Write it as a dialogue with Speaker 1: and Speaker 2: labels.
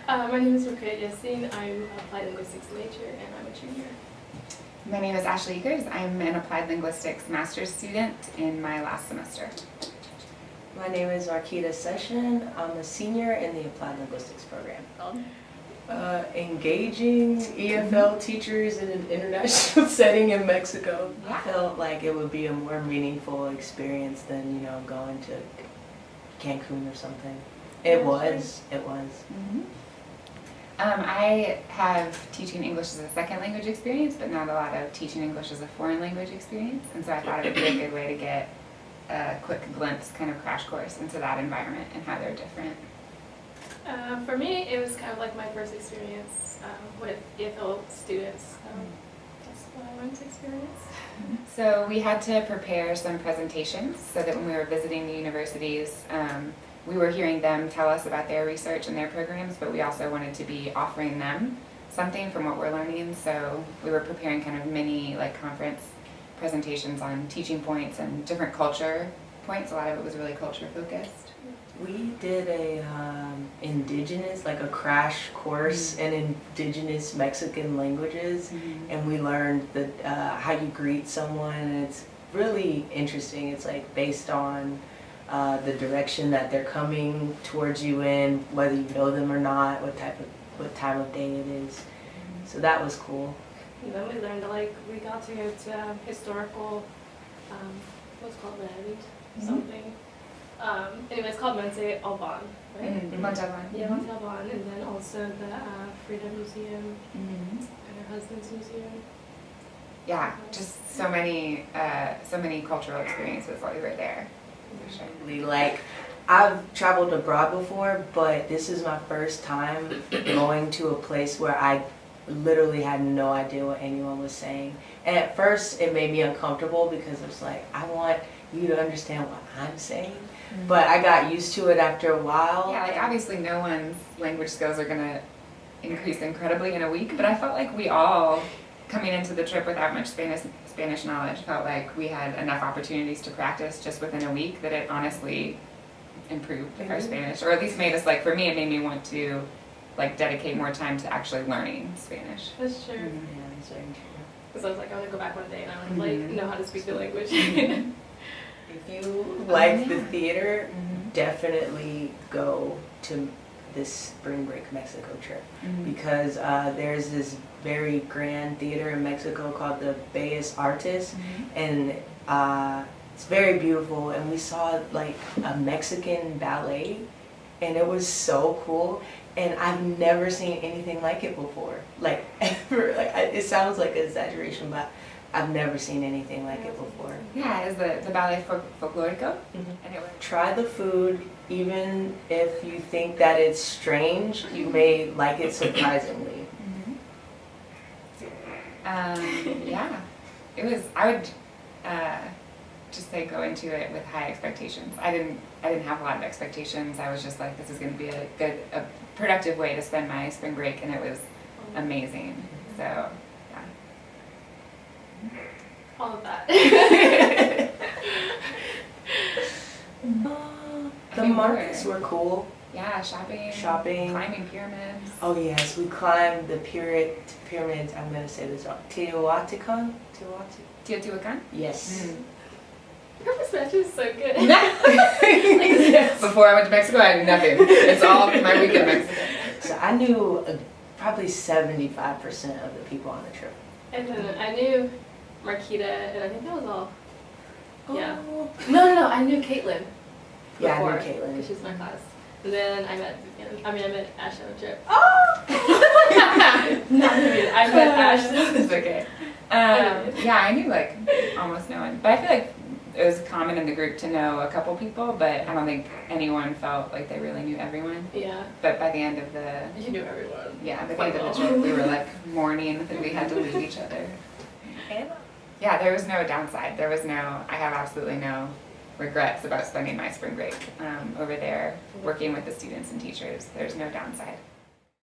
Speaker 1: My name is Rukia Yassin. I'm applied linguistics major and I'm a junior.
Speaker 2: My name is Ashley Eakers. I'm an applied linguistics master's student in my last semester.
Speaker 3: My name is Arkita Session. I'm a senior in the Applied Linguistics program. Engaging EFL teachers in an international setting in Mexico.
Speaker 2: Yeah.
Speaker 3: I felt like it would be a more meaningful experience than, going to Cancun or something. It was.
Speaker 2: Mm-hmm. I have teaching English as a second language experience, but not a lot of teaching English as a foreign language experience. And so I thought it would be a good way to get a quick glimpse, kind of crash course into that environment and how they're different.
Speaker 1: For me, it was kind of like my first experience with EFL students. That's what I wanted to experience.
Speaker 2: So we had to prepare some presentations so that when we were visiting the universities, we were hearing them tell us about their research and their programs, but we also wanted to be offering them something from what we're learning. So we were preparing kind of mini conference presentations on teaching points and different culture points. A lot of it was really culture focused.
Speaker 3: We did a indigenous, a crash course in indigenous Mexican languages, and we learned how you greet someone, and it's really interesting. It's based on the direction that they're coming towards you in, whether you know them or not, what time of day it is. So that was cool.
Speaker 1: And then we learned we got to go to historical, what's it called, something. Anyway, it's called Monte Alban, right?
Speaker 2: Monte Alban.
Speaker 1: Yeah, Monte Alban, and then also the Freedom Museum and her husband's museum.
Speaker 2: Yeah, just so many cultural experiences while we were there. For sure.
Speaker 3: I've traveled abroad before, but this is my first time going to a place where I literally had no idea what anyone was saying. And at first it made me uncomfortable because it was I want you to understand what I'm saying. But I got used to it after a while.
Speaker 2: Yeah, obviously no one's language skills are going to increase incredibly in a week, but I felt like we all, coming into the trip without much Spanish knowledge, felt like we had enough opportunities to practice just within a week that it honestly improved our Spanish, or at least made us, for me, it made me want to dedicate more time to actually learning Spanish.
Speaker 1: That's true.
Speaker 3: Yeah, that's very true.
Speaker 1: Because I was I want to go back one day and I would know how to speak the language.
Speaker 3: If you like the theater, definitely go to this spring break Mexico trip, because there's this very grand theater in Mexico called the Bellas Artes, and it's very beautiful, and we saw a Mexican ballet, and it was so cool, and I've never seen anything like it before, ever. It sounds like an exaggeration, but I've never seen anything like it before.
Speaker 2: Yeah, it's the Ballet Folklorico. And it was
Speaker 3: Try the food, even if you think that it's strange, you may like it surprisingly.
Speaker 2: Yeah, it was. I would just say go into it with high expectations. I didn't have a lot of expectations. I was just this is going to be a productive way to spend my spring break, and it was amazing. So.
Speaker 1: All of that.
Speaker 3: The markets were cool.
Speaker 2: Yeah, shopping, climbing pyramids.
Speaker 3: Oh yes, we climbed the pyramids. I'm gonna say this wrong. Teotihuacan. Yes.
Speaker 1: Your Spanish is so good.
Speaker 2: Before I went to Mexico, I knew nothing. It's all my week in Mexico.
Speaker 3: So I knew probably 75% of the people on the trip.
Speaker 1: And then I knew Marquita, and I think that was all. Yeah.
Speaker 3: Oh.
Speaker 1: No, I knew Caitlin.
Speaker 3: Yeah,
Speaker 1: Before,
Speaker 3: I knew Caitlin.
Speaker 1: because she's my class. And then I met Vivian. I met Ash on a trip.
Speaker 3: Oh!
Speaker 1: Not Vivian. I met Ash.
Speaker 2: It's okay. Yeah, I knew almost no one, but I feel like it was common in the group to know a couple people, but I don't think anyone felt like they really knew everyone.
Speaker 1: Yeah.
Speaker 2: But by the end of the
Speaker 1: You knew everyone.
Speaker 2: by the end of the trip, we were mourning that we had to leave each other. Yeah, there was no downside. I have absolutely no regrets about spending my spring break over there working with the students and teachers. There's no downside.